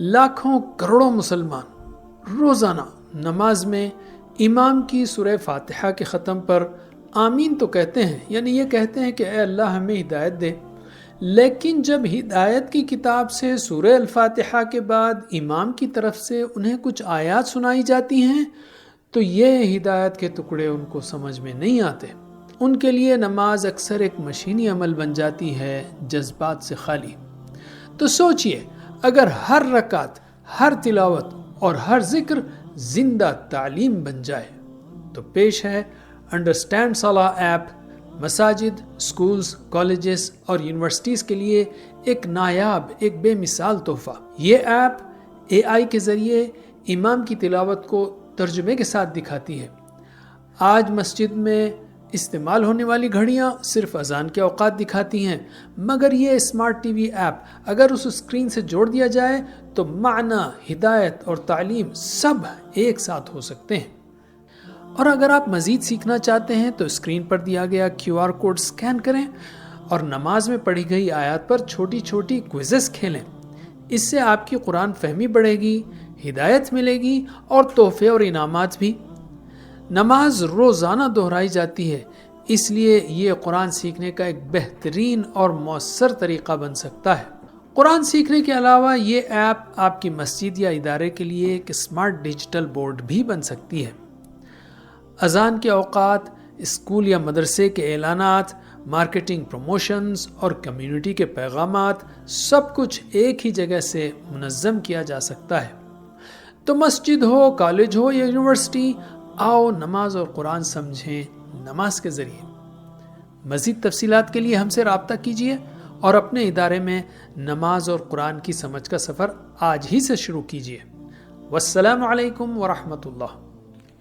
لاکھوں کروڑوں مسلمان روزانہ نماز میں امام کی سورہ فاتحہ کے ختم پر آمین تو کہتے ہیں، یعنی یہ کہتے ہیں کہ اے اللہ ہمیں ہدایت دے، لیکن جب ہدایت کی کتاب سے سورہ الفاتحہ کے بعد امام کی طرف سے انہیں کچھ آیات سنائی جاتی ہیں تو یہ ہدایت کے ٹکڑے ان کو سمجھ میں نہیں آتے۔ ان کے لیے نماز اکثر ایک مشینی عمل بن جاتی ہے، جذبات سے خالی۔ تو سوچئے، اگر ہر رکعت، ہر تلاوت اور ہر ذکر زندہ تعلیم بن جائے تو پیش ہے انڈرسٹینڈ صلاح ایپ، مساجد، سکولز، کالجز اور یونیورسٹیز کے لیے ایک نایاب، ایک بے مثال تحفہ۔ یہ ایپ AI کے ذریعے امام کی تلاوت کو ترجمے کے ساتھ دکھاتی ہے۔ آج مسجد میں استعمال ہونے والی گھڑیاں صرف اذان کے اوقات دکھاتی ہیں، مگر یہ اسمارٹ ٹی وی ایپ اگر اس اسکرین سے جوڑ دیا جائے تو معنی، ہدایت اور تعلیم سب ایک ساتھ ہو سکتے ہیں۔ اور اگر آپ مزید سیکھنا چاہتے ہیں تو اسکرین پر دیا گیا QR کوڈ سکین کریں اور نماز میں پڑھی گئی آیات پر چھوٹی چھوٹی کوئزز کھیلیں۔ اس سے آپ کی قرآن فہمی بڑھے گی، ہدایت ملے گی اور تحفے اور انعامات بھی۔ نماز روزانہ دہرائی جاتی ہے، اس لیے یہ قرآن سیکھنے کا ایک بہترین اور مؤثر طریقہ بن سکتا ہے۔ قرآن سیکھنے کے علاوہ یہ ایپ آپ کی مسجد یا ادارے کے لیے ایک اسمارٹ ڈیجیٹل بورڈ بھی بن سکتی ہے۔ اذان کے اوقات، اسکول یا مدرسے کے اعلانات، مارکیٹنگ پروموشنز اور کمیونٹی کے پیغامات، سب کچھ ایک ہی جگہ سے منظم کیا جا سکتا ہے۔ تو مسجد ہو، کالج ہو یا یونیورسٹی، آؤ نماز اور قرآن سمجھیں نماز کے ذریعے۔ مزید تفصیلات کے لیے ہم سے رابطہ کیجیے اور اپنے ادارے میں نماز اور قرآن کی سمجھ کا سفر آج ہی سے شروع کیجیے۔ والسلام علیکم ورحمۃ اللہ۔